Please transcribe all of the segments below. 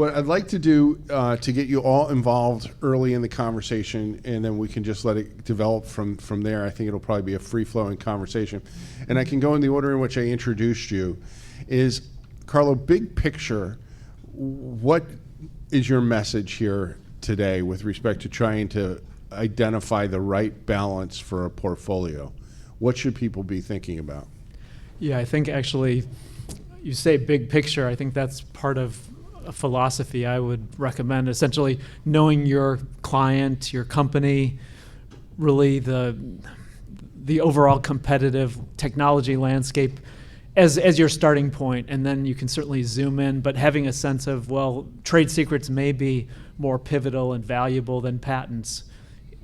What I'd like to do to get you all involved early in the conversation, and then we can just let it develop from there. I think it'll probably be a free-flowing conversation. And I can go in the order in which I introduced you. Is, Carlo, big picture, what is your message here today with respect to trying to identify the right balance for a portfolio? What should people be thinking about? Yeah, I think actually, you say big picture, I think that's part of a philosophy I would recommend. Essentially, knowing your client, your company, really the overall competitive technology landscape as your starting point, and then you can certainly zoom in, but having a sense of, well, trade secrets may be more pivotal and valuable than patents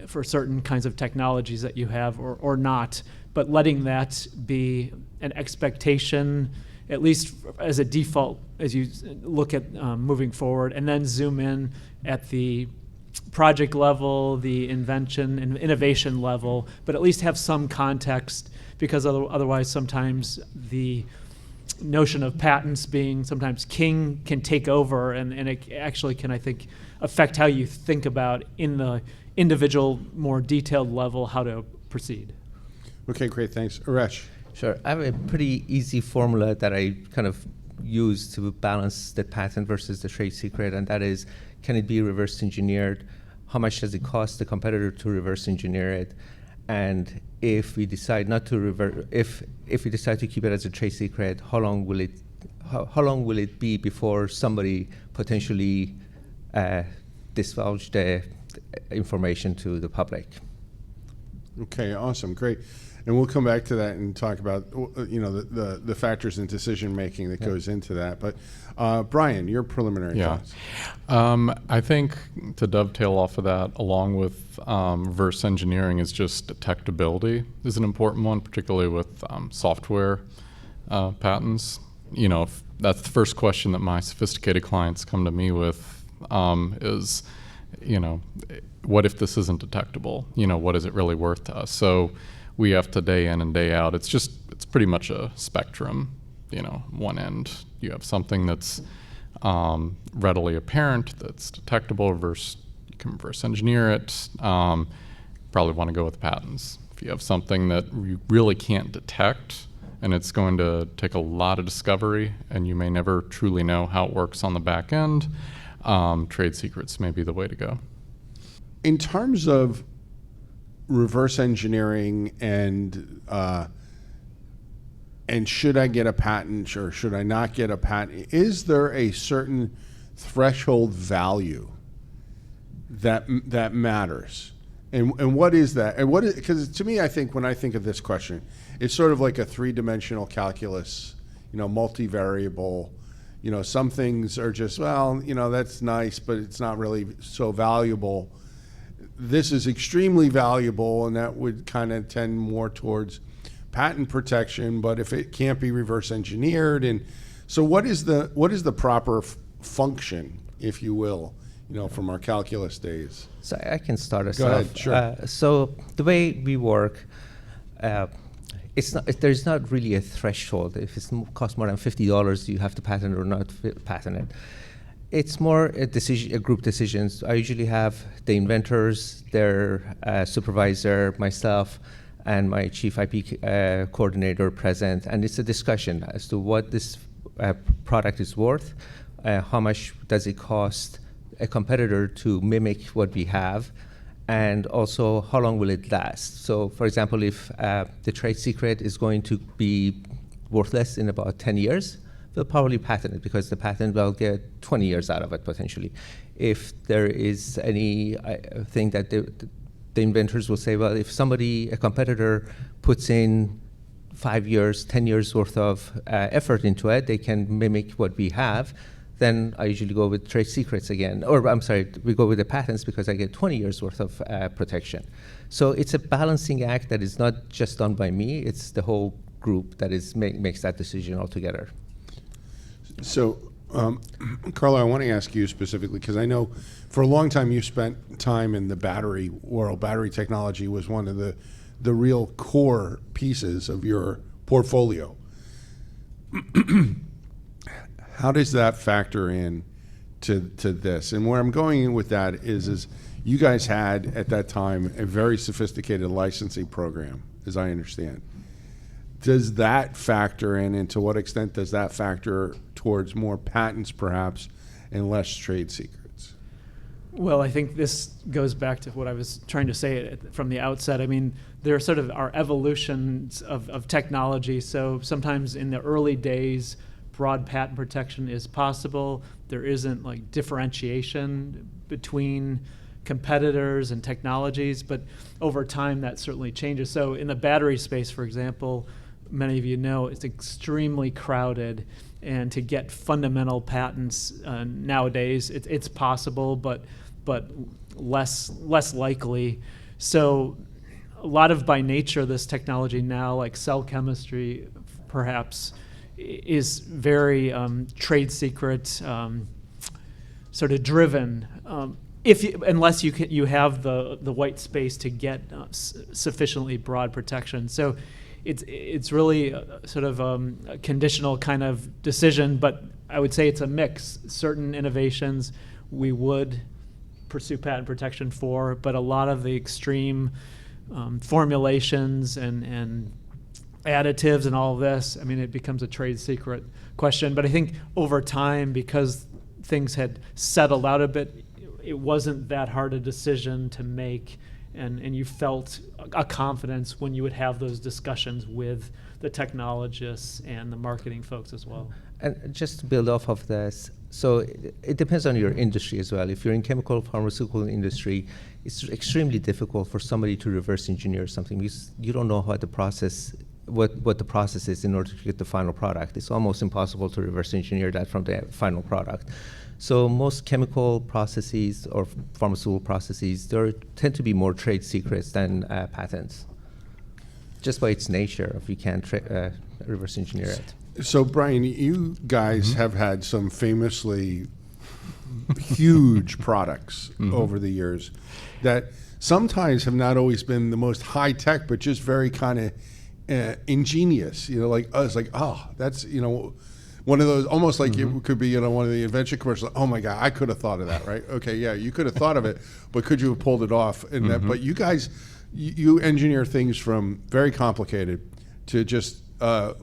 for certain kinds of technologies that you have, or not, but letting that be an expectation, at least as a default, as you look at moving forward, and then zoom in at the project level, the invention and innovation level, but at least have some context, because otherwise sometimes the notion of patents being sometimes king can take over, and it actually can, I think, affect how you think about in the individual, more detailed level how to proceed. Okay, great, thanks. Arash. Sure. I have a pretty easy formula that I kind of use to balance the patent versus the trade secret, and that is, can it be reverse engineered? How much does it cost the competitor to reverse engineer it? And if we decide not to if we decide to keep it as a trade secret, how long will it be before somebody potentially divulge the information to the public? Okay, awesome, great. And we'll come back to that and talk about the factors in decision making that goes into that. But Bryan, your preliminary thoughts. I think to dovetail off of that, along with reverse engineering, is just detectability is an important one, particularly with software patents. If that's the first question that my sophisticated clients come to me with, is, what if this isn't detectable? What is it really worth to us? So we have to, day in and day out, it's pretty much a spectrum. One end, you have something that's readily apparent, that's detectable, you can reverse engineer it. Probably want to go with patents. If you have something that you really can't detect, and it's going to take a lot of discovery, and you may never truly know how it works on the back end, trade secrets may be the way to go. In terms of reverse engineering and should I get a patent or should I not get a patent, is there a certain threshold value that matters? And what is that? And because to me, I think when I think of this question, it's sort of like a three-dimensional calculus, multivariable. Some things are just, that's nice, but it's not really so valuable. This is extremely valuable, and that would kind of tend more towards patent protection. But if it can't be reverse engineered, and so what is the proper function, if you will, from our calculus days? So I can start us Go off. ahead, sure. So the way we work, there's not really a threshold. If it costs more than $50, you have to patent it or not patent it. It's more a group decisions. I usually have the inventors, their supervisor, myself, and my chief IP coordinator present, and it's a discussion as to what this product is worth, how much does it cost a competitor to mimic what we have, and also how long will it last. So, for example, if the trade secret is going to be worthless in about 10 years, they'll probably patent it because the patent will get 20 years out of it potentially. If there is any thing that the inventors will say, well, if a competitor puts in 5 years, 10 years worth of effort into it, they can mimic what we have, then I usually go with trade secrets again. Or I'm sorry, we go with the patents because I get 20 years worth of protection. So it's a balancing act that is not just done by me, it's the whole group that makes that decision altogether. So, Carlo, I want to ask you specifically, because I know for a long time you spent time in the battery world. Battery technology was one of the real core pieces of your portfolio. How does that factor in to this. And where I'm going with that is you guys had at that time a very sophisticated licensing program, as I understand. Does that factor in, and to what extent does that factor towards more patents perhaps and less trade secrets? Well, I think this goes back to what I was trying to say from the outset. I mean, there sort of are evolutions of technology. So sometimes in the early days, broad patent protection is possible. There isn't like differentiation between competitors and technologies, but over time that certainly changes. So in the battery space, for example, many of you know it's extremely crowded, and to get fundamental patents nowadays, it's possible, but less likely. So a lot of, by nature, this technology now, like cell chemistry, perhaps, is very trade secret sort of driven. Unless you have the white space to get sufficiently broad protection. So it's really sort of a conditional kind of decision, but I would say it's a mix. Certain innovations we would pursue patent protection for, but a lot of the extreme formulations and additives and all of this, I mean, it becomes a trade secret question. But I think over time, because things had settled out a bit, it wasn't that hard a decision to make, and you felt a confidence when you would have those discussions with the technologists and the marketing folks as well. And just to build off of this, so it depends on your industry as well. If you're in chemical, pharmaceutical industry, it's extremely difficult for somebody to reverse engineer something because you don't know how the process, what the process is in order to get the final product. It's almost impossible to reverse engineer that from the final product. So most chemical processes or pharmaceutical processes, there tend to be more trade secrets than patents, just by its nature, if you can't reverse engineer it. So, Bryan, you guys have had some famously huge products over the years that sometimes have not always been the most high tech, but just very kind of ingenious. You know, like us, like, oh, that's, one of those, almost like it could be, one of the invention commercials. Oh my God, I could have thought of that, right? Okay, yeah, you could have thought of it, but could you have pulled it off? And that, but you guys, you engineer things from very complicated to just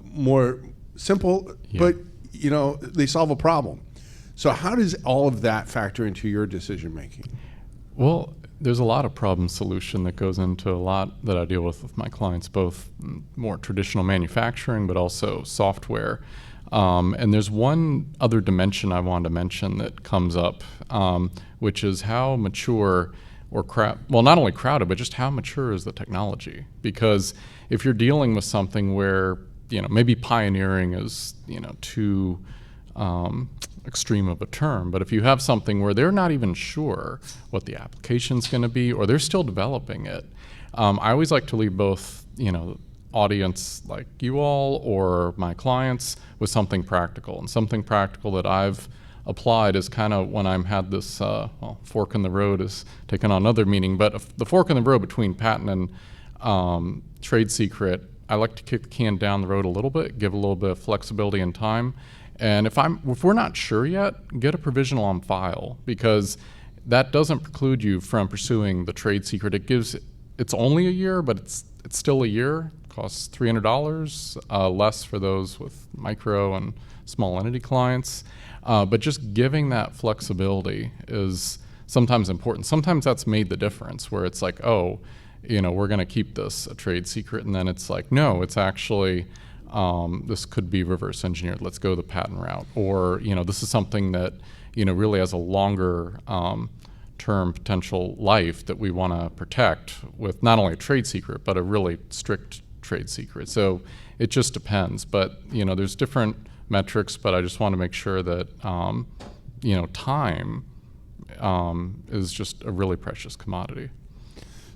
more simple, but they solve a problem. So how does all of that factor into your decision making? Well, there's a lot of problem solution that goes into a lot that I deal with my clients, both more traditional manufacturing, but also software. And there's one other dimension I wanted to mention that comes up, which is how mature not only crowded, but just how mature is the technology? Because if you're dealing with something where, maybe pioneering is, too extreme of a term, but if you have something where they're not even sure what the application's going to be, or they're still developing it, I always like to leave both, audience like you all or my clients with something practical. And something practical that I've applied is kind of when I'm had this fork in the road is taken on another meaning, but the fork in the road between patent and trade secret, I like to kick the can down the road a little bit, give a little bit of flexibility and time. And if we're not sure yet, get a provisional on file, because that doesn't preclude you from pursuing the trade secret. It's only a year, but it's still a year. Costs $300, less for those with micro and small entity clients. But just giving that flexibility is sometimes important. Sometimes that's made the difference, where it's like, oh, we're going to keep this a trade secret, and then it's like, no, it's actually this could be reverse engineered. Let's go the patent route, or this is something that really has a longer term potential life that we want to protect with not only a trade secret but a really strict trade secret. So it just depends, but there's different metrics, but I just want to make sure that time is just a really precious commodity.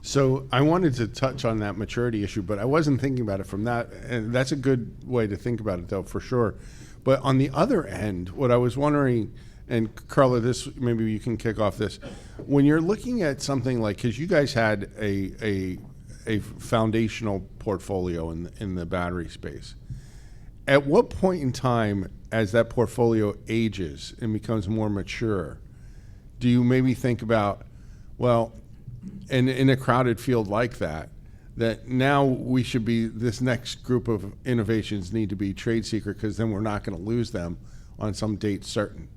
So I wanted to touch on that maturity issue, but I wasn't thinking about it from that, and that's a good way to think about it, though, for sure. But on the other end, what I was wondering, and Carlo, this maybe you can kick off this, when you're looking at something like, because you guys had a foundational portfolio in the battery space, At what point in time, as that portfolio ages and becomes more mature, do you maybe think about, well, in a crowded field like that now we should be, this next group of innovations need to be trade secret because then we're not going to lose them on some date certain.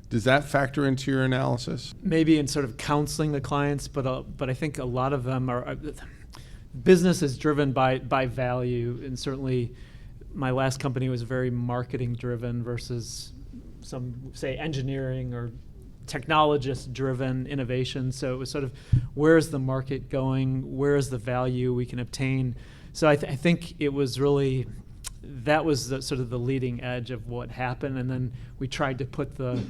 Does that factor into your analysis? Maybe in sort of counseling the clients, but I think a lot of them are, business is driven by value, and certainly my last company was very marketing driven versus some, say, engineering or technologist driven innovation. So it was sort of, where's the market going? Where is the value we can obtain? So I think it was really, that was sort of the leading edge of what happened. And then we tried to put the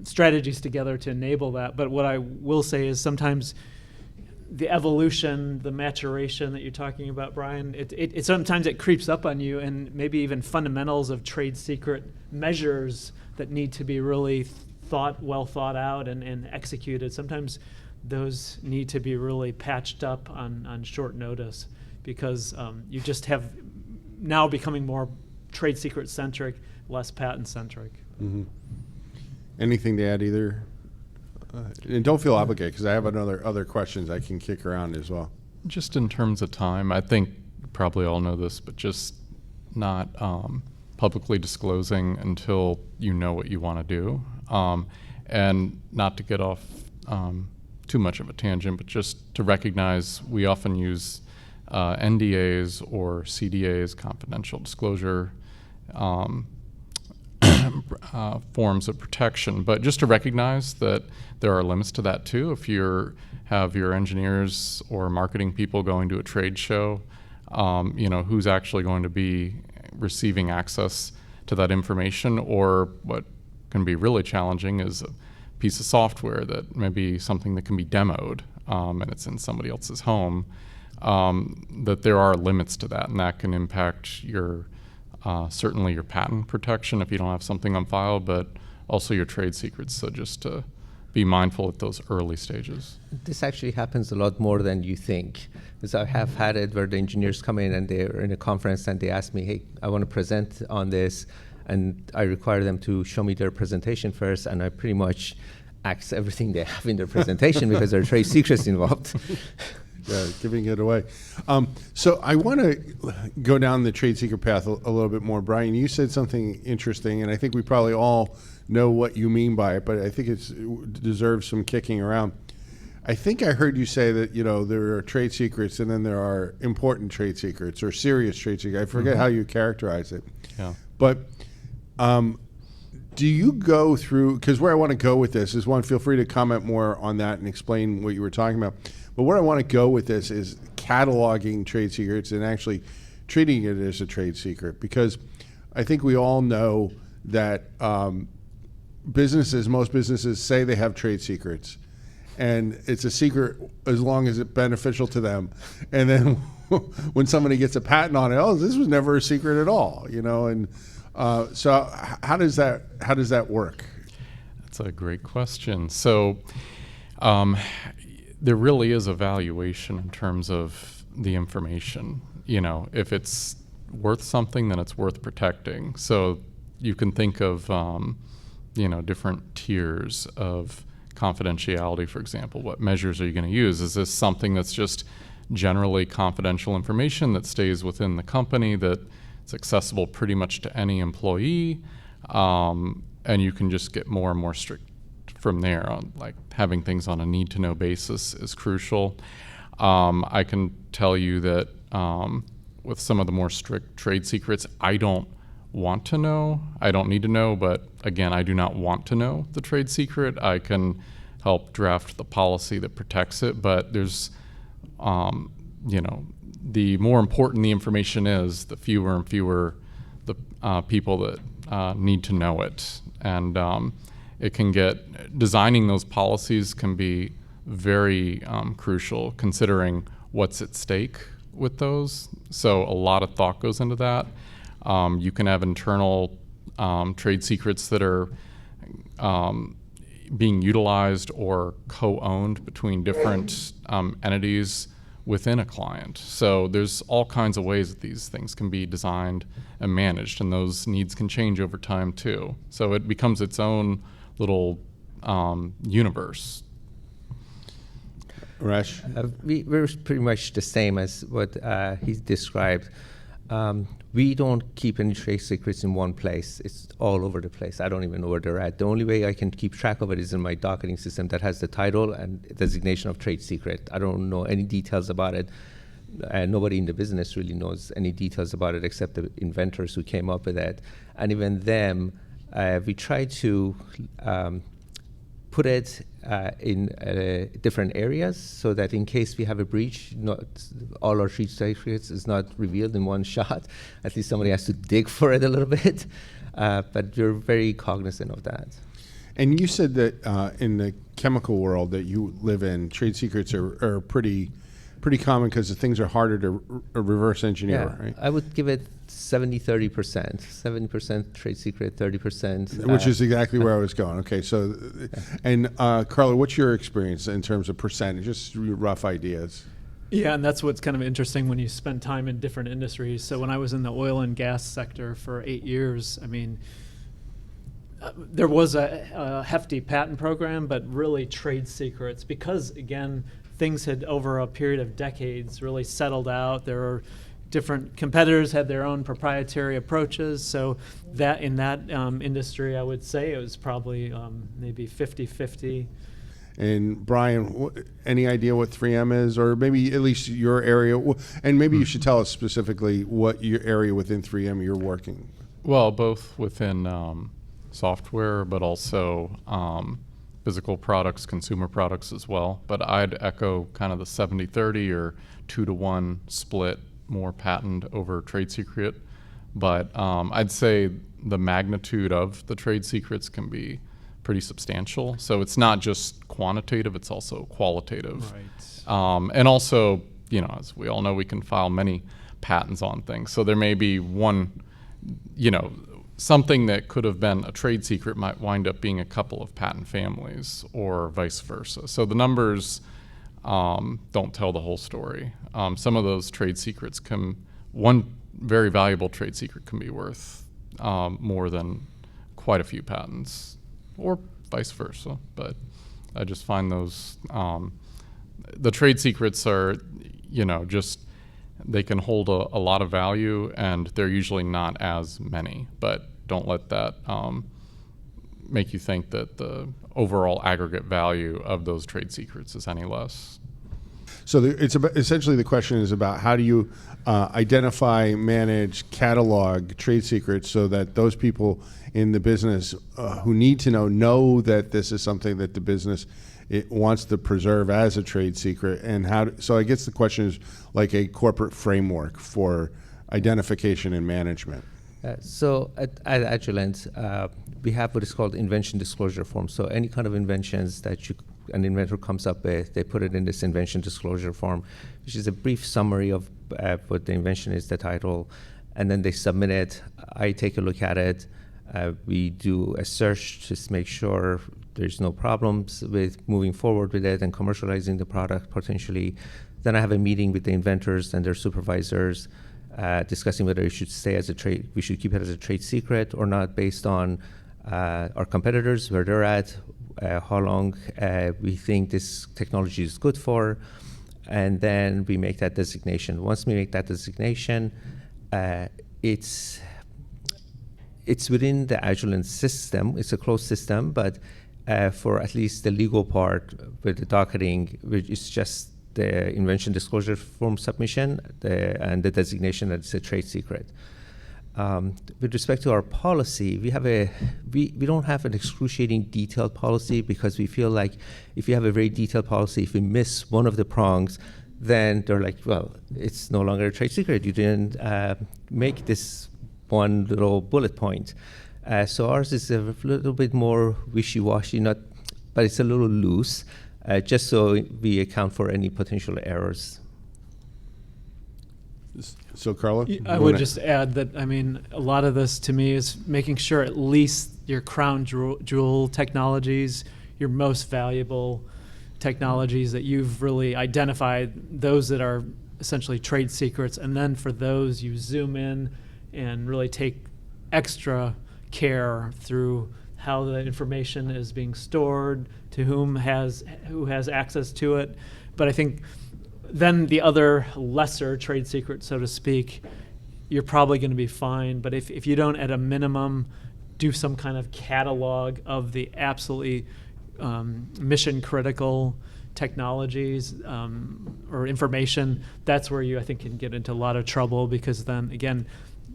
strategies together to enable that. But what I will say is sometimes the evolution, the maturation that you're talking about, Brian, it sometimes it creeps up on you, and maybe even fundamentals of trade secret measures that need to be really well thought out and executed. Sometimes those need to be really patched up on short notice, because you just have now becoming more trade secret centric, less patent centric. Mm-hmm. Anything to add either? And don't feel obligated, because I have other questions I can kick around as well. Just in terms of time, I think you probably all know this, but just not publicly disclosing until you know what you want to do. And not to get off too much of a tangent, but just to recognize we often use NDAs or CDAs, confidential disclosure forms of protection, but just to recognize that there are limits to that too. If you have your engineers or marketing people going to a trade show, who's actually going to be receiving access to that information, or what can be really challenging is a piece of software that may be something that can be demoed and it's in somebody else's home, that there are limits to that, and that can impact your certainly your patent protection if you don't have something on file, but also your trade secrets. So just to be mindful at those early stages. This actually happens a lot more than you think. Because I have had it where the engineers come in and they're in a conference and they ask me, hey, I want to present on this, and I require them to show me their presentation first, and I pretty much axe everything they have in their presentation because there are trade secrets involved. Yeah, giving it away. So I want to go down the trade secret path a little bit more. Brian, you said something interesting, and I think we probably all know what you mean by it, but I think it deserves some kicking around. I think I heard you say that, there are trade secrets and then there are important trade secrets or serious trade secrets. I forget how you characterize it. Yeah. But do you go through, because where I want to go with this is, one, feel free to comment more on that and explain what you were talking about. But where I want to go with this is cataloging trade secrets and actually treating it as a trade secret, because I think we all know that most businesses say they have trade secrets, and it's a secret as long as it's beneficial to them. And then when somebody gets a patent on it, this was never a secret at all, And so how does that work? That's a great question. So there really is a valuation in terms of the information. If it's worth something, then it's worth protecting. So you can think of different tiers of confidentiality, for example. What measures are you going to use? Is this something that's just generally confidential information that stays within the company, that it's accessible pretty much to any employee, and you can just get more and more strict from there on, like having things on a need-to-know basis is crucial. I can tell you that with some of the more strict trade secrets, I don't want to know. I don't need to know, but again, I do not want to know the trade secret. I can help draft the policy that protects it, but there's, the more important the information is, the fewer and fewer the people that need to know it. And it can designing those policies can be very crucial, considering what's at stake with those. So a lot of thought goes into that. You can have internal trade secrets that are being utilized or co-owned between different entities within a client. So there's all kinds of ways that these things can be designed and managed, and those needs can change over time too. So it becomes its own little universe. Arash? We're pretty much the same as what he's described. We don't keep any trade secrets in one place. It's all over the place. I don't even know where they're at. The only way I can keep track of it is in my docketing system that has the title and designation of trade secret. I don't know any details about it. Nobody in the business really knows any details about it except the inventors who came up with it. And even them, we try to put it in different areas so that in case we have a breach, not all our trade secrets is not revealed in one shot. At least somebody has to dig for it a little bit. But we're very cognizant of that. And you said that in the chemical world that you live in, trade secrets are pretty common because the things are harder to reverse engineer, right? I would give it 70-30%. 70% trade secret, 30%. Which is exactly where I was going. Okay, so, and Carlo, what's your experience in terms of percentage? Just rough ideas. Yeah, and that's what's kind of interesting when you spend time in different industries. So when I was in the oil and gas sector for 8 years, I mean, there was a hefty patent program, but really trade secrets, because again, things had over a period of decades really settled out. There were different competitors had their own proprietary approaches. So that in that industry, I would say it was probably maybe 50-50. And Bryan, any idea what 3M is, or maybe at least your area? And maybe you should tell us specifically what your area within 3M you're working. Well, both within software, but also physical products, consumer products as well. But I'd echo kind of the 70-30 or 2-to-1 split, more patent over trade secret. But I'd say the magnitude of the trade secrets can be pretty substantial. So it's not just quantitative, it's also qualitative. Right. And also, you know, as we all know, we can file many patents on things. So there may be one, you know, something that could have been a trade secret might wind up being a couple of patent families or vice versa. So the numbers don't tell the whole story. Some of those trade secrets one very valuable trade secret can be worth more than quite a few patents, or vice versa. But I just find those, the trade secrets are, you know, just, they can hold a lot of value, and they're usually not as many. But don't let that make you think that the overall aggregate value of those trade secrets is any less. So it's about, essentially the question is about how do you identify, manage, catalog trade secrets so that those people in the business who need to know that this is something that the business it wants to preserve as a trade secret, and so I guess the question is like a corporate framework for identification and management. So at Agilent, we have what is called invention disclosure form. So any kind of inventions that an inventor comes up with, they put it in this invention disclosure form, which is a brief summary of what the invention is, the title, and then they submit it. I take a look at it. We do a search to make sure there's no problems with moving forward with it and commercializing the product potentially. Then I have a meeting with the inventors and their supervisors, discussing whether it should stay as we should keep it as a trade secret or not, based on our competitors, where they're at, how long we think this technology is good for, and then we make that designation. Once we make that designation, it's within the Agilent system. It's a closed system, but for at least the legal part with the docketing, which is just the invention disclosure form submission and the designation that it's a trade secret. With respect to our policy, we don't have an excruciating detailed policy, because we feel like if you have a very detailed policy, if we miss one of the prongs, then they're like, well, it's no longer a trade secret. You didn't make this one little bullet point. So ours is a little bit more wishy-washy, but it's a little loose, just so we account for any potential errors. So, Carlo? I would just add that, I mean, a lot of this to me is making sure at least your crown jewel technologies, your most valuable technologies that you've really identified, those that are essentially trade secrets, and then for those you zoom in and really take extra care through how the information is being stored, to who has access to it. But I think then the other lesser trade secret, so to speak, you're probably going to be fine. But if you don't, at a minimum, do some kind of catalog of the absolutely mission critical technologies or information, that's where you, I think, can get into a lot of trouble, because then again,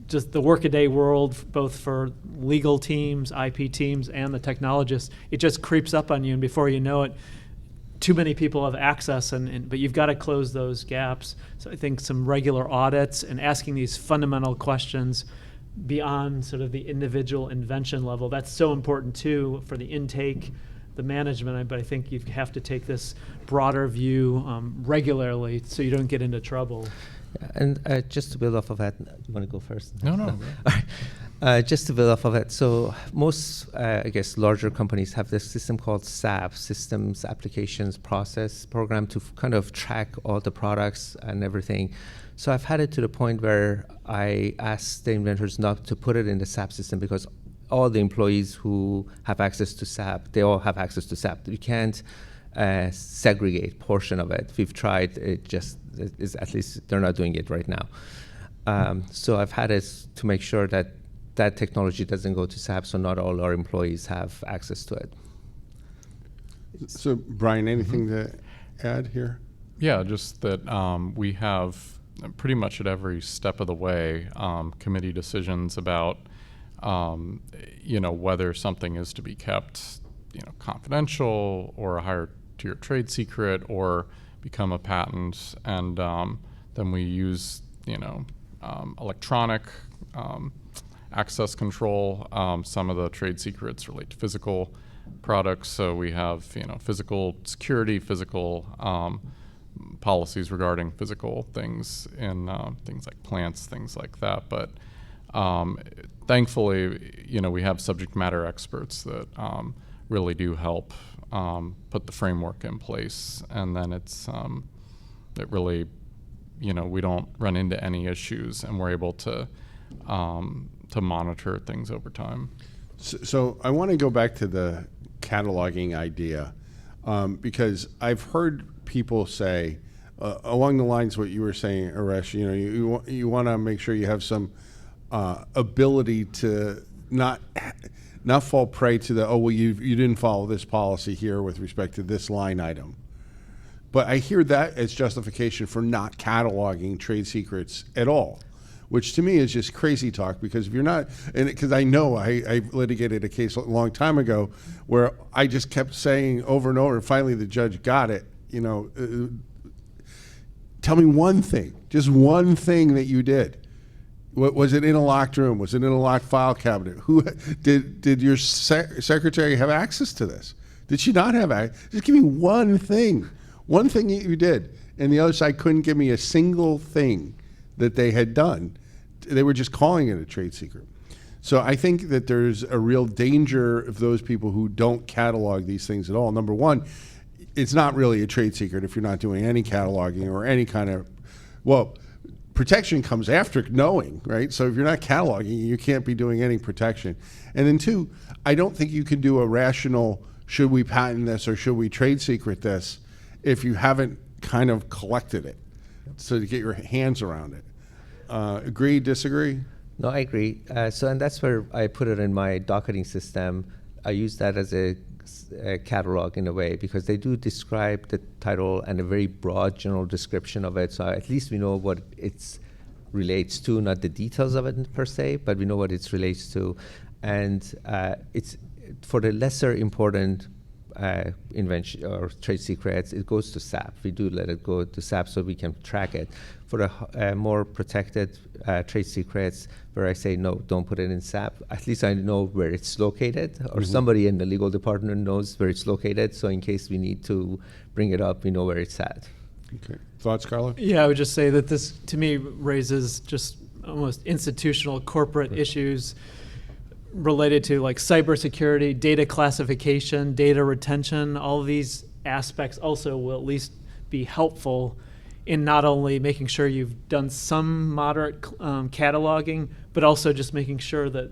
just the workaday world, both for legal teams, IP teams, and the technologists, it just creeps up on you, and before you know it, too many people have access, but you've got to close those gaps. So I think some regular audits and asking these fundamental questions beyond sort of the individual invention level, that's so important too for the intake, the management. But I think you have to take this broader view regularly so you don't get into trouble. And just to build off of that, you want to go first? No. All right. Just to build off of it, so most, I guess, larger companies have this system called SAP, Systems, Applications, Process Program, to kind of track all the products and everything. So I've had it to the point where I ask the inventors not to put it in the SAP system, because all the employees who have access to SAP, they all have access to SAP. You can't segregate portion of it. We've tried, it just is, at least they're not doing it right now. So I've had it to make sure that that technology doesn't go to SAP, so not all our employees have access to it. So, Bryan, anything to add here? Yeah, just that we have pretty much at every step of the way committee decisions about whether something is to be kept confidential or a higher tier trade secret or become a patent, and then we use electronic access control. Some of the trade secrets relate to physical products, so we have physical security, physical policies regarding physical things in things like plants, things like that. But thankfully, we have subject matter experts that really do help put the framework in place, and then it really, we don't run into any issues, and we're able to monitor things over time. So I want to go back to the cataloging idea, because I've heard people say along the lines of what you were saying, Arash. You want to make sure you have some ability to not fall prey to the, you didn't follow this policy here with respect to this line item. But I hear that as justification for not cataloging trade secrets at all, which to me is just crazy talk, because if you're not, and because I know I litigated a case a long time ago where I just kept saying over and over, and finally the judge got it, tell me one thing, just one thing that you did. Was it in a locked room? Was it in a locked file cabinet? Who did your secretary have access to this? Did she not have access? Just give me one thing that you did. And the other side couldn't give me a single thing that they had done. They were just calling it a trade secret. So I think that there's a real danger of those people who don't catalog these things at all. Number one, it's not really a trade secret if you're not doing any cataloging or any kind of, protection comes after knowing, right? So if you're not cataloging, you can't be doing any protection. And then two, I don't think you can do a rational, should we patent this or should we trade secret this, if you haven't kind of collected it, so to get your hands around it. Agree, disagree? No, I agree. And that's where I put it in my docketing system. I use that as a catalog in a way, because they do describe the title and a very broad general description of it. So at least we know what it relates to, not the details of it per se, but we know what it relates to. And it's for the lesser important invention or trade secrets, it goes to SAP. We do let it go to SAP so we can track it. For the more protected trade secrets, where I say, no, don't put it in SAP, at least I know where it's located, or somebody in the legal department knows where it's located, so in case we need to bring it up, we know where it's at. Okay. Thoughts, Carlo? Yeah, I would just say that this, to me, raises just almost institutional corporate issues related to like cybersecurity, data classification, data retention. All of these aspects also will at least be helpful in not only making sure you've done some moderate cataloging, but also just making sure that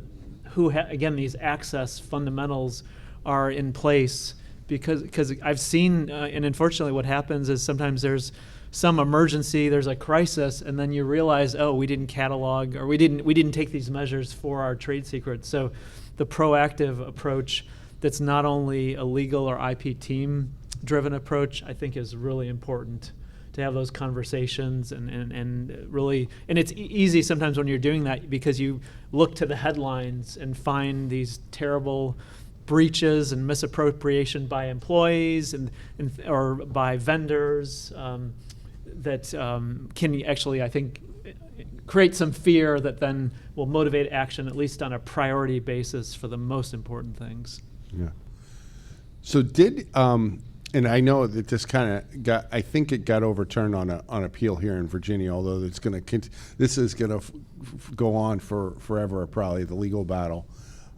again, these access fundamentals are in place, because I've seen, and unfortunately what happens is sometimes there's some emergency, there's a crisis, and then you realize, oh, we didn't catalog, or we didn't take these measures for our trade secrets. So the proactive approach that's not only a legal or IP team driven approach, I think is really important to have those conversations and really, and it's easy sometimes when you're doing that because you look to the headlines and find these terrible breaches and misappropriation by employees or by vendors that can actually, I think, create some fear that then will motivate action, at least on a priority basis, for the most important things. Yeah. So and I know that this kind of I think it got overturned on appeal here in Virginia, although this is going to go on for forever, probably, the legal battle.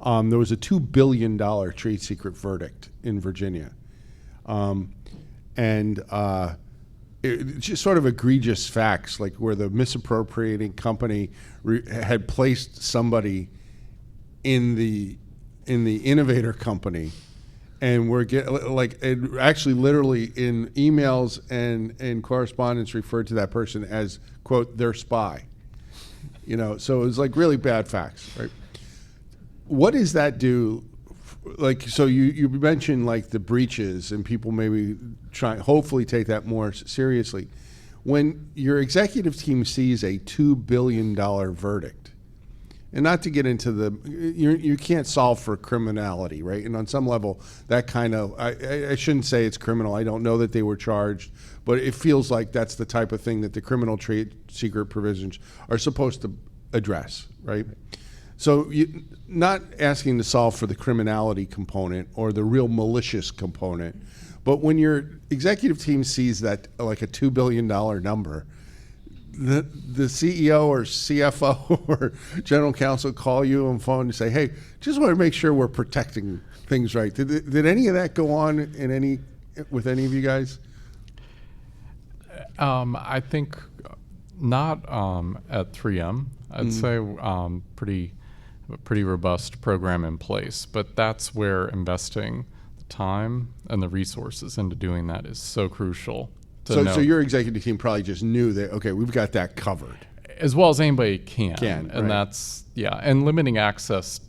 There was a $2 billion trade secret verdict in Virginia. It's just sort of egregious facts, like where the misappropriating company had placed somebody in the innovator company, and actually literally in emails and correspondence referred to that person as, quote, their spy. So it was like really bad facts, right? What does that do? Like, so you mentioned like the breaches, and people maybe hopefully take that more seriously. When your executive team sees a $2 billion verdict, and not to get into you can't solve for criminality, right? And on some level, that kind of, I shouldn't say it's criminal. I don't know that they were charged, but it feels like that's the type of thing that the criminal trade secret provisions are supposed to address, right? So not asking to solve for the criminality component or the real malicious component, but when your executive team sees that like a $2 billion number, the CEO or CFO or general counsel call you on phone and say, hey, just want to make sure we're protecting things right. Did any of that go on with any of you guys? I think not at 3M. I'd say pretty robust program in place, but that's where investing the time and the resources into doing that is so crucial. So your executive team probably just knew that, okay, we've got that covered. As well as anybody can. And right. That's, and limiting access,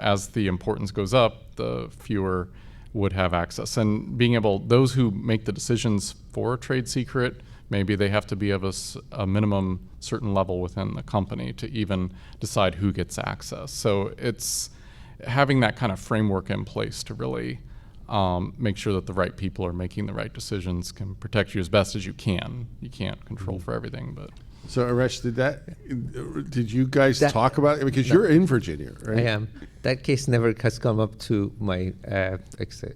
as the importance goes up, the fewer would have access. And being able, those who make the decisions for a trade secret, maybe they have to be of a minimum certain level within the company to even decide who gets access. So it's having that kind of framework in place to really make sure that the right people are making the right decisions, can protect you as best as you can. You can't control for everything, but. So Arash, did you guys talk about it? Because you're in Virginia, right? I am. That case never has come up to my,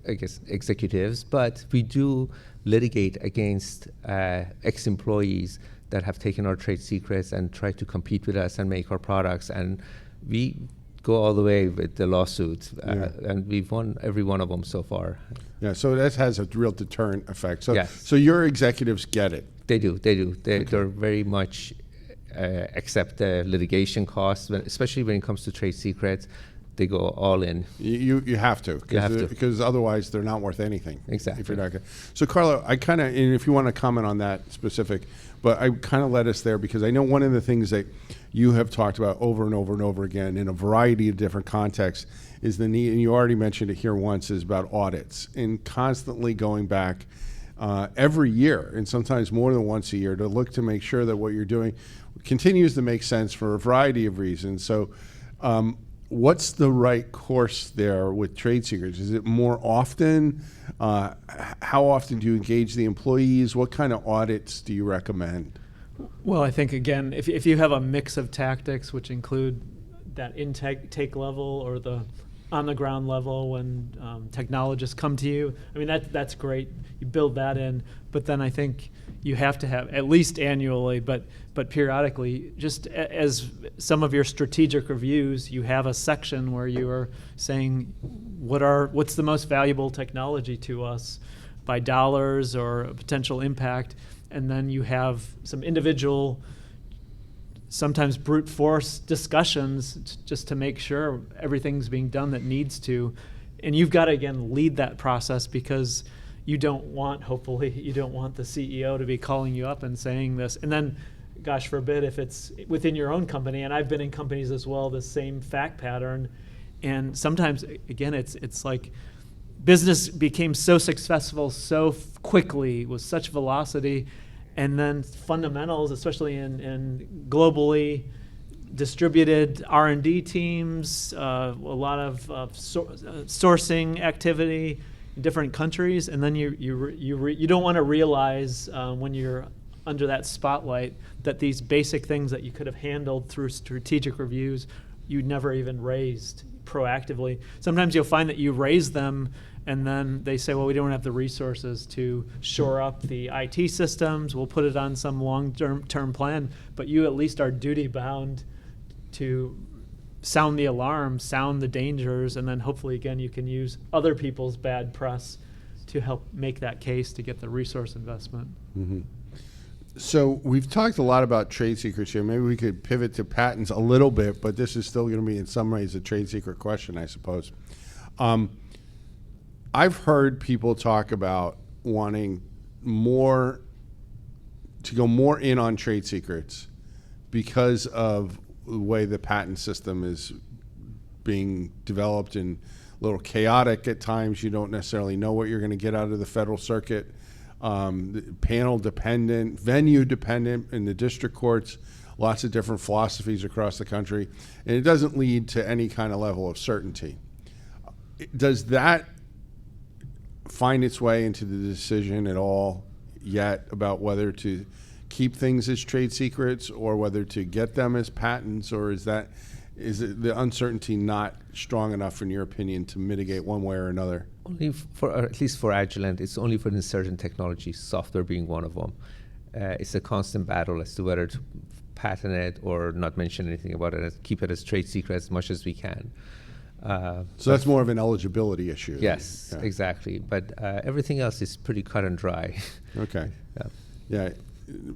executives, but we do litigate against ex-employees that have taken our trade secrets and tried to compete with us and make our products, and we go all the way with the lawsuits, and we've won every one of them so far. Yeah, so that has a real deterrent effect. So, yes. So your executives get it. They do. They're very much accept the litigation costs, especially when it comes to trade secrets. They go all in. You have to. Because otherwise they're not worth anything. Exactly. If you're not gonna. So Carlo, I kind of, and if you want to comment on that specific, but I kind of led us there because I know one of the things that you have talked about over and over and over again in a variety of different contexts is the need, and you already mentioned it here once, is about audits and constantly going back every year, and sometimes more than once a year, to look to make sure that what you're doing continues to make sense for a variety of reasons. So what's the right course there with trade secrets? Is it more often? How often do you engage the employees? What kind of audits do you recommend? Well, I think, again, if you have a mix of tactics, which include that intake level or the on-the-ground level when technologists come to you, I mean, that's great. You build that in. But then I think you have to have, at least annually, but periodically, just as some of your strategic reviews, you have a section where you are saying, what's the most valuable technology to us? by dollars or a potential impact, and then you have some individual, sometimes brute force discussions just to make sure everything's being done that needs to. And you've got to, again, lead that process, because you don't want, hopefully, you don't want the CEO to be calling you up and saying this. And then, gosh forbid, if it's within your own company, and I've been in companies as well, the same fact pattern. And sometimes, again, it's like business became so successful so quickly with such velocity, and then fundamentals, especially in globally distributed R&D teams, a lot of sourcing activity in different countries, and then you don't want to realize when you're under that spotlight that these basic things that you could have handled through strategic reviews, you never even raised proactively. Sometimes you'll find that you raise them, and then they say, well, we don't have the resources to shore up the IT systems. We'll put it on some long-term plan. But you at least are duty-bound to sound the alarm, sound the dangers, and then hopefully, again, you can use other people's bad press to help make that case to get the resource investment. Mm-hmm. So we've talked a lot about trade secrets here. Maybe we could pivot to patents a little bit, but this is still going to be, in some ways, a trade secret question, I suppose. I've heard people talk about wanting to go more in on trade secrets because of the way the patent system is being developed and a little chaotic at times. You don't necessarily know what you're going to get out of the federal circuit. Panel dependent, venue dependent in the district courts, lots of different philosophies across the country, and it doesn't lead to any kind of level of certainty. Does that find its way into the decision at all yet about whether to keep things as trade secrets or whether to get them as patents, or is it the uncertainty not strong enough, in your opinion, to mitigate one way or another? Only at least for Agilent, it's only for certain technologies, software being one of them. It's a constant battle as to whether to patent it or not mention anything about it, keep it as trade secret as much as we can. So that's more of an eligibility issue. Yes, yeah. Exactly. But everything else is pretty cut and dry. Okay. Yeah.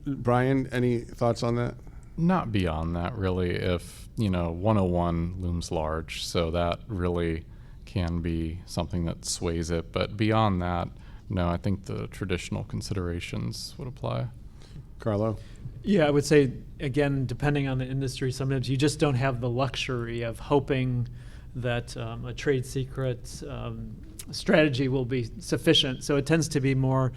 Bryan, any thoughts on that? Not beyond that, really. If 101 looms large, so that really can be something that sways it. But beyond that, no, I think the traditional considerations would apply. Carlo? Yeah, I would say, again, depending on the industry, sometimes you just don't have the luxury of hoping that a trade secret strategy will be sufficient. So it tends to be more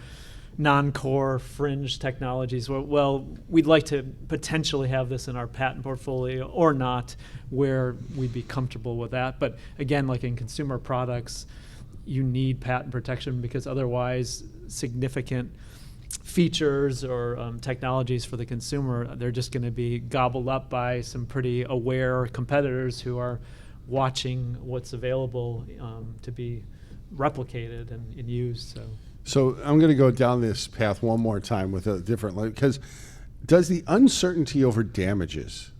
non-core fringe technologies. Well, we'd like to potentially have this in our patent portfolio or not, where we'd be comfortable with that. But again, like in consumer products, you need patent protection, because otherwise significant features or technologies for the consumer, they're just going to be gobbled up by some pretty aware competitors who are watching what's available to be replicated and used. So I'm going to go down this path one more time with a different, because does the uncertainty over damages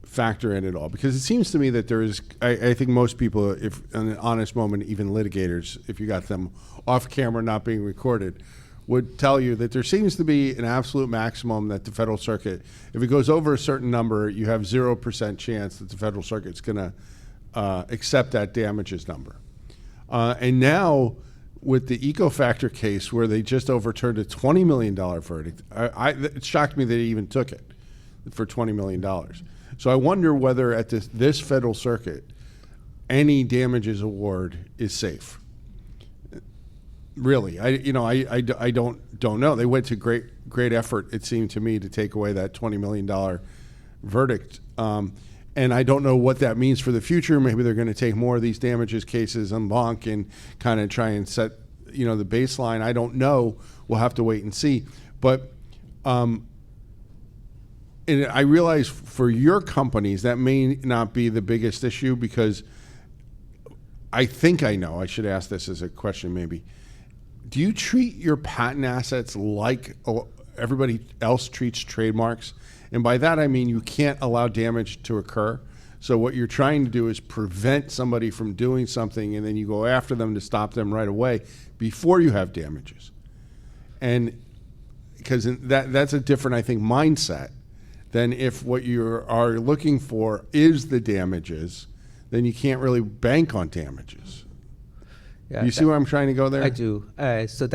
factor in at all? Because it seems to me that there is, I think most people, if in an honest moment, even litigators, if you got them off camera not being recorded, would tell you that there seems to be an absolute maximum that the Federal Circuit, if it goes over a certain number, you have 0% chance that the Federal Circuit's going to accept that damages number. And now, with the Ecofactor case, where they just overturned a $20 million verdict, it shocked me that he even took it for $20 million. So I wonder whether at this Federal Circuit, any damages award is safe. Really, I don't know. They went to great effort, it seemed to me, to take away that $20 million verdict. And I don't know what that means for the future. Maybe they're going to take more of these damages cases en banc and kind of try and set, the baseline. I don't know. We'll have to wait and see. But and I realize for your companies that may not be the biggest issue, because I think I know. I should ask this as a question maybe. Do you treat your patent assets like everybody else treats trademarks? And by that I mean you can't allow damage to occur. So what you're trying to do is prevent somebody from doing something, and then you go after them to stop them right away before you have damages. And because that's a different, I think, mindset than if what you are looking for is the damages, then you can't really bank on damages. Yeah, Do you see where I'm trying to go there? I do. So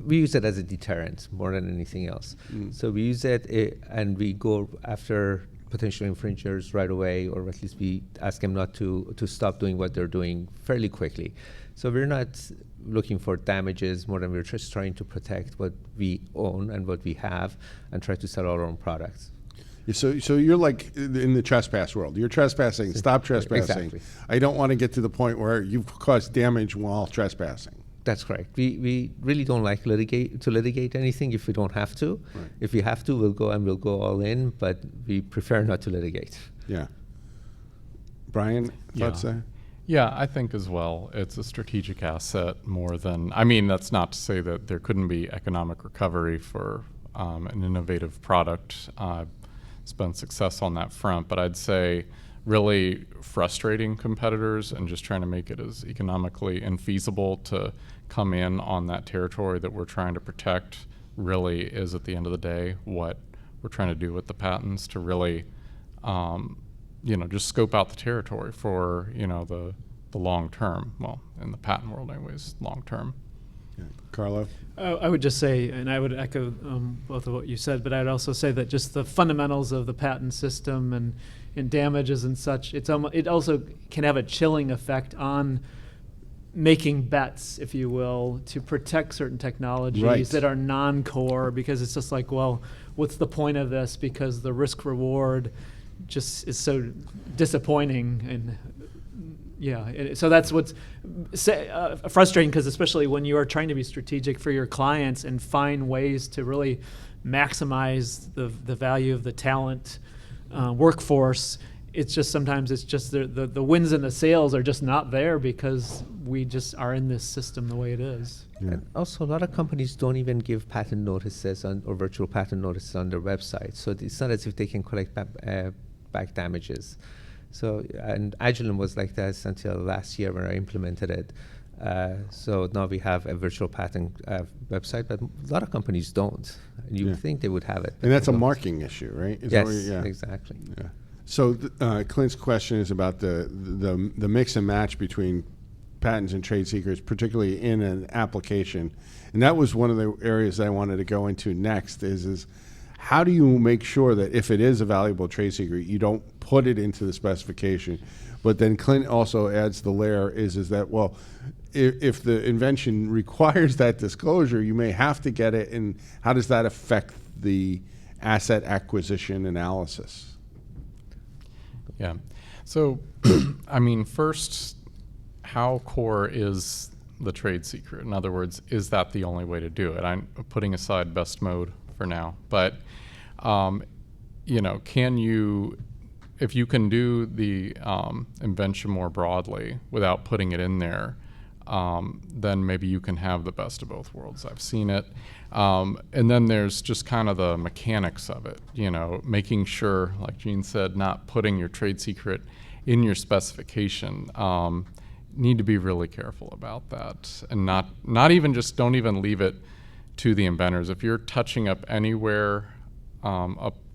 we use it as a deterrent more than anything else. So we use it and we go after potential infringers right away, or at least we ask them not to stop doing what they're doing fairly quickly. So we're not looking for damages more than we're just trying to protect what we own and what we have and try to sell our own products. So you're like in the trespass world. You're trespassing. Stop trespassing. Exactly. I don't want to get to the point where you've caused damage while trespassing. That's correct. We really don't like to litigate anything if we don't have to. Right. If we have to, we'll go all in, but we prefer not to litigate. Yeah. Brian, thoughts there? Yeah, I think as well. It's a strategic asset more than, I mean, that's not to say that there couldn't be economic recovery for an innovative product. It's been success on that front, but I'd say really frustrating competitors and just trying to make it as economically infeasible to come in on that territory that we're trying to protect really is at the end of the day what we're trying to do with the patents, to really just scope out the territory for the long term. Well, in the patent world anyways, long term. Yeah. Carlo? I would just say, and I would echo both of what you said, but I'd also say that just the fundamentals of the patent system and damages and such, it also can have a chilling effect on making bets, if you will, to protect certain technologies that are non-core, because it's just like, well, what's the point of this? Because the risk reward just is so disappointing. And yeah, so that's what's frustrating, because especially when you are trying to be strategic for your clients and find ways to really maximize the value of the talent workforce, it's just sometimes it's just the wins and the sales are just not there because we just are in this system the way it is. Yeah. And also, a lot of companies don't even give patent notices or virtual patent notices on their website, so it's not as if they can collect back damages. So, and Agilent was like this until last year when I implemented it. So now we have a virtual patent website, but a lot of companies don't. And you would think they would have it. And that's a marking issue, right? Is Yes, that exactly. Yeah. So Clint's question is about the mix and match between patents and trade secrets, particularly in an application. And that was one of the areas I wanted to go into next is how do you make sure that if it is a valuable trade secret, you don't put it into the specification? But then Clint also adds the layer is that, well, if the invention requires that disclosure, you may have to get it, and how does that affect the asset acquisition analysis? Yeah. So, I mean, first, how core is the trade secret? In other words, is that the only way to do it? I'm putting aside best mode for now, but can you, if you can do the invention more broadly without putting it in there, then maybe you can have the best of both worlds. I've seen it. And then there's just kind of the mechanics of it, making sure, like Gene said, not putting your trade secret in your specification. Need to be really careful about that, and not even just don't even leave it to the inventors. If you're touching up anywhere,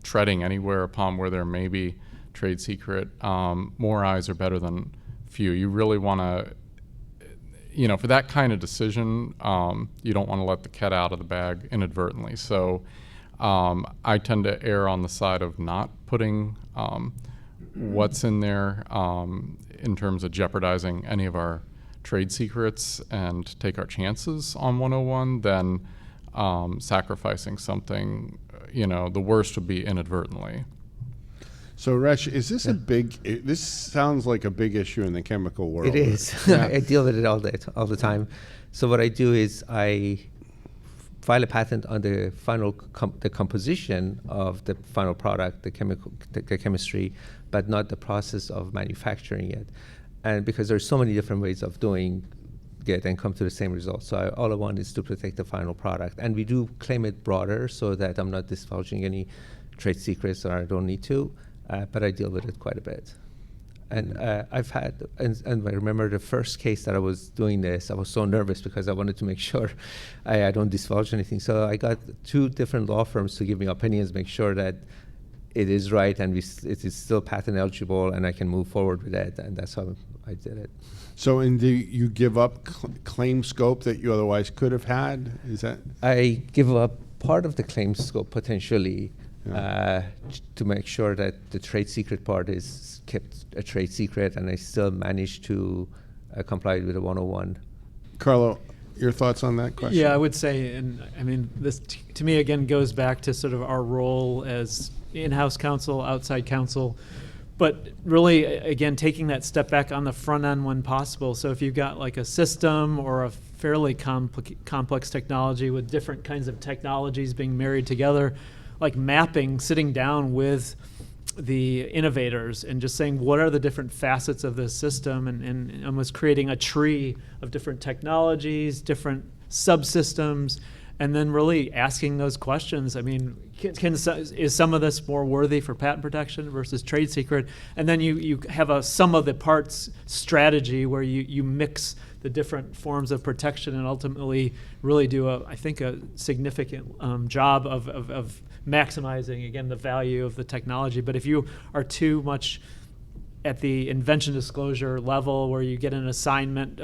treading anywhere upon where there may be trade secret, more eyes are better than few. You really want to, for that kind of decision, you don't want to let the cat out of the bag inadvertently. So I tend to err on the side of not putting what's in there in terms of jeopardizing any of our trade secrets, and take our chances on 101 than sacrificing something. The worst would be inadvertently. So, Arash, is this this sounds like a big issue in the chemical world. It is. Yeah. I deal with it all the time. So what I do is I file a patent on the final the composition of the final product, the chemistry, but not the process of manufacturing it. And because there's so many different ways of doing it and come to the same result. So all I want is to protect the final product. And we do claim it broader so that I'm not divulging any trade secrets, or I don't need to, but I deal with it quite a bit. And I've had, and I remember the first case that I was doing this, I was so nervous because I wanted to make sure I don't divulge anything. So I got 2 different law firms to give me opinions, make sure that it is right and it is still patent eligible and I can move forward with that. And that's how I did it. So, and do you give up claim scope that you otherwise could have had? Is that? I give up part of the claim scope potentially Yeah. to make sure that the trade secret part is kept a trade secret, and I still manage to comply with the 101. Carlo, your thoughts on that question? Yeah, I would say, and I mean, this to me again goes back to sort of our role as in-house counsel, outside counsel, but really, again, taking that step back on the front end when possible. So if you've got like a system or a fairly complex technology with different kinds of technologies being married together, like mapping, sitting down with the innovators and just saying what are the different facets of this system, and almost creating a tree of different technologies, different subsystems, and then really asking those questions. I mean, is some of this more worthy for patent protection versus trade secret? And then you have a sum of the parts strategy where you mix the different forms of protection and ultimately really do, I think, a significant job of maximizing, again, the value of the technology. But if you are too much at the invention disclosure level where you get an assignment,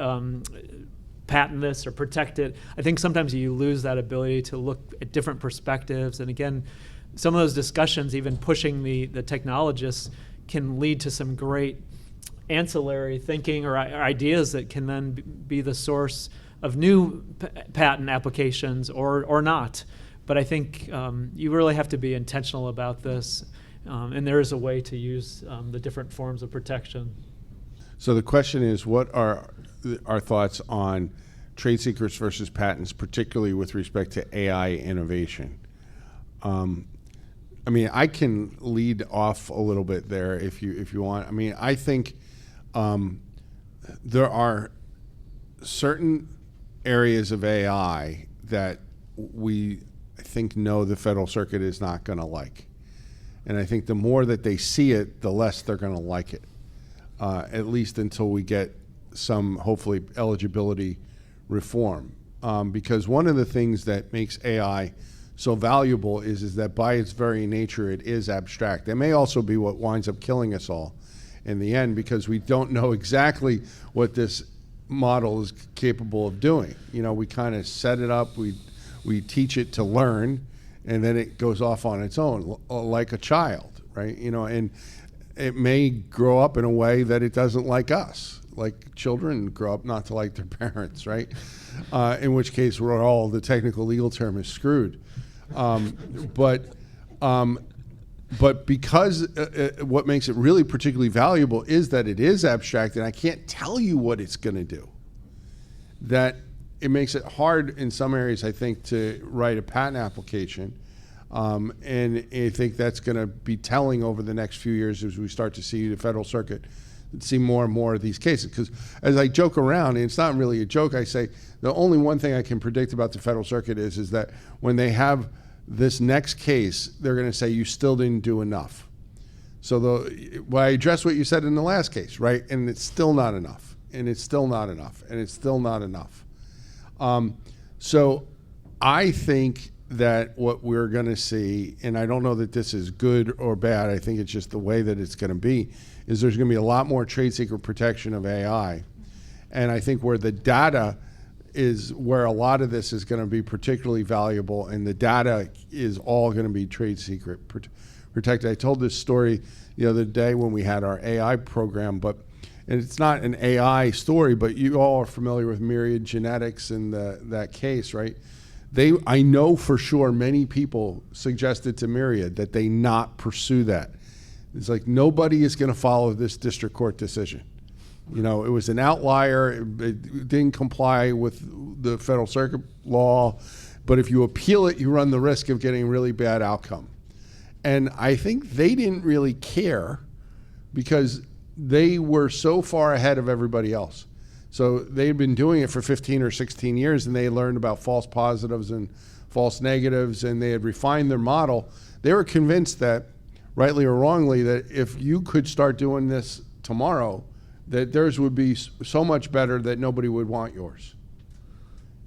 patent this or protect it, I think sometimes you lose that ability to look at different perspectives. And again, some of those discussions, even pushing the technologists, can lead to some great ancillary thinking or ideas that can then be the source of new patent applications or not. But I think you really have to be intentional about this, and there is a way to use the different forms of protection. So the question is, what are our thoughts on trade secrets versus patents, particularly with respect to AI innovation? I mean, I can lead off a little bit there if you want. I mean, I think there are certain areas of AI that I think know the Federal Circuit is not going to like. And I think the more that they see it, the less they're going to like it, at least until we get some, hopefully, eligibility reform. Because one of the things that makes AI so valuable is that by its very nature, it is abstract. It may also be what winds up killing us all in the end, because we don't know exactly what this model is capable of doing. You know, we kind of set it up, we teach it to learn, and then it goes off on its own, like a child, right? You know, and it may grow up in a way that it doesn't like us, like children grow up not to like their parents, right? In which case, we're all, the technical legal term is screwed. But because what makes it really particularly valuable is that it is abstract, and I can't tell you what it's going to do, that it makes it hard in some areas, I think, to write a patent application. And I think that's going to be telling over the next few years as we start to see the Federal Circuit see more and more of these cases. Because as I joke around, and it's not really a joke, I say the only one thing I can predict about the Federal Circuit is that when they have this next case, they're going to say you still didn't do enough. So I address what you said in the last case, right? And it's still not enough, and it's still not enough, and it's still not enough. So I think that what we're going to see, and I don't know that this is good or bad, I think it's just the way that it's going to be, is there's going to be a lot more trade secret protection of AI. And I think where the data is where a lot of this is going to be particularly valuable, and the data is all going to be trade secret protected. I told this story the other day when we had our AI program, and it's not an AI story, but you all are familiar with Myriad Genetics and that case, right? I know for sure many people suggested to Myriad that they not pursue that. It's like nobody is going to follow this district court decision. You know, it was an outlier. It didn't comply with the Federal Circuit law. But if you appeal it, you run the risk of getting a really bad outcome. And I think they didn't really care because they were so far ahead of everybody else. So they'd been doing it for 15 or 16 years, and they learned about false positives and false negatives, and they had refined their model. They were convinced that, rightly or wrongly, that if you could start doing this tomorrow that theirs would be so much better that nobody would want yours.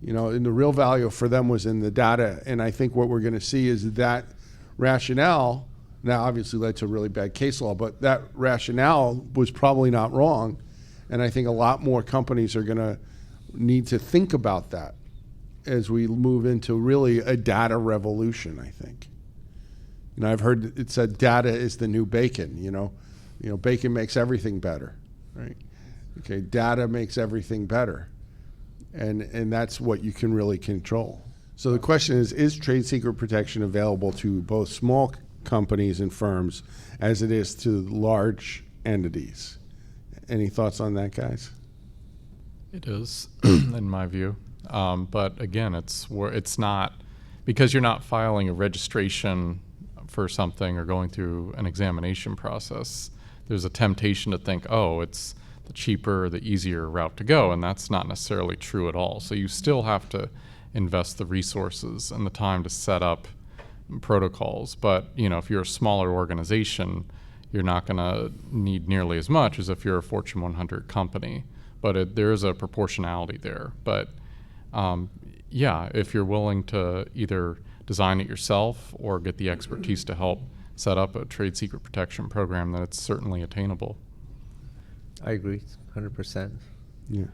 You know, and the real value for them was in the data. And I think what we're going to see is that rationale, now obviously led to really bad case law, but that rationale was probably not wrong. And I think a lot more companies are going to need to think about that as we move into really a data revolution, I think. You know, I've heard it said data is the new bacon, you know, bacon makes everything better, right? Okay, data makes everything better. And that's what you can really control. So the question is trade secret protection available to both small companies and firms as it is to large entities? Any thoughts on that, guys? It is, in my view. But again, it's not, because you're not filing a registration for something or going through an examination process, there's a temptation to think, oh, it's the cheaper, the easier route to go, and that's not necessarily true at all. So you still have to invest the resources and the time to set up protocols. But if you're a smaller organization, you're not going to need nearly as much as if you're a Fortune 100 company. But there is a proportionality there. But if you're willing to either design it yourself or get the expertise to help set up a trade secret protection program, then it's certainly attainable. I agree, 100%. Yeah.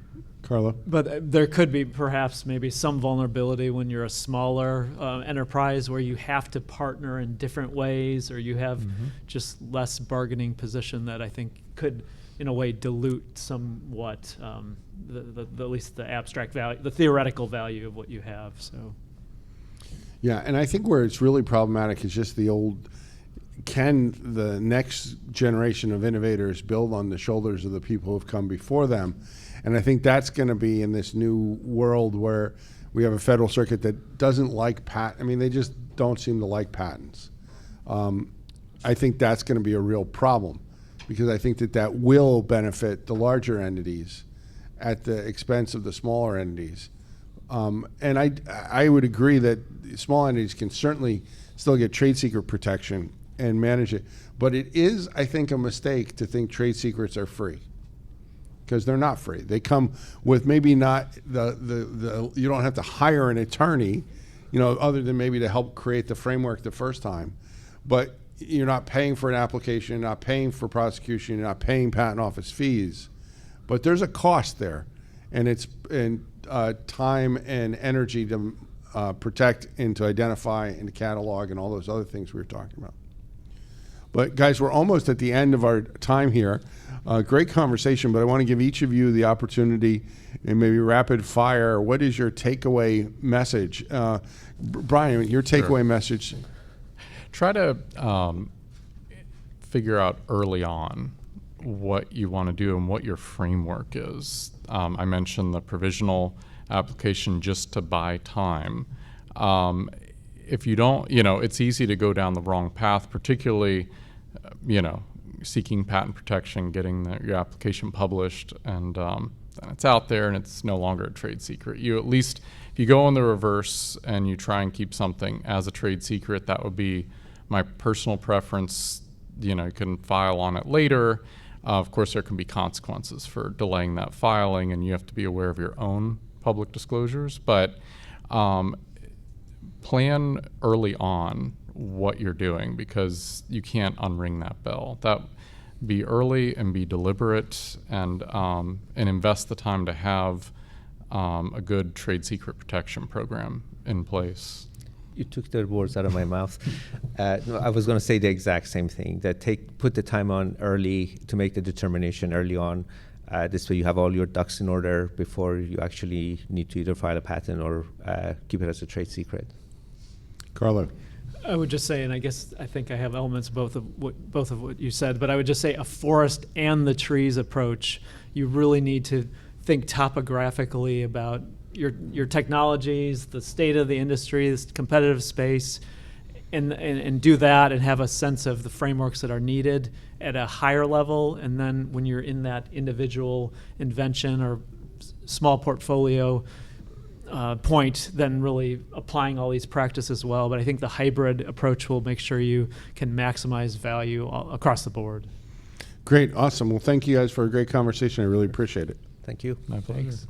Carlo? But there could be perhaps maybe some vulnerability when you're a smaller enterprise where you have to partner in different ways, or you have just less bargaining position that I think could, in a way, dilute somewhat at least the abstract value, the theoretical value of what you have. So. Yeah, and I think where it's really problematic is just the old, can the next generation of innovators build on the shoulders of the people who have come before them? And I think that's going to be in this new world where we have a federal circuit that doesn't like they just don't seem to like patents. I think that's going to be a real problem, because I think that will benefit the larger entities at the expense of the smaller entities. And I would agree that small entities can certainly still get trade secret protection and manage it. But it is, I think, a mistake to think trade secrets are free, because they're not free. They come with maybe not you don't have to hire an attorney, other than maybe to help create the framework the first time. But you're not paying for an application, you're not paying for prosecution, you're not paying patent office fees. But there's a cost there, and it's time and energy to protect and to identify and to catalog and all those other things we were talking about. But guys, we're almost at the end of our time here. Great conversation, but I want to give each of you the opportunity and maybe rapid fire. What is your takeaway message? Bryan, your takeaway message. Try to figure out early on what you want to do and what your framework is. I mentioned the provisional application just to buy time. If you don't, it's easy to go down the wrong path, particularly, seeking patent protection, getting your application published, and then it's out there and it's no longer a trade secret. You at least, if you go in the reverse and you try and keep something as a trade secret, that would be my personal preference. You can file on it later. Of course, there can be consequences for delaying that filing, and you have to be aware of your own public disclosures. But plan early on what you're doing, because you can't unring that bell. Be early and be deliberate, and invest the time to have a good trade secret protection program in place. You took the words out of my mouth. No, I was going to say the exact same thing, that put the time on early to make the determination early on. This way you have all your ducks in order before you actually need to either file a patent or keep it as a trade secret. Carlo. I would just say, and I think I have elements of both of what you said, but I would just say a forest and the trees approach. You really need to think topographically about your technologies, the state of the industry, this competitive space, and do that and have a sense of the frameworks that are needed at a higher level. And then when you're in that individual invention or small portfolio point, then really applying all these practices well. But I think the hybrid approach will make sure you can maximize value across the board. Great, awesome. Well, thank you guys for a great conversation. I really appreciate it. Thank you. My pleasure. Thanks.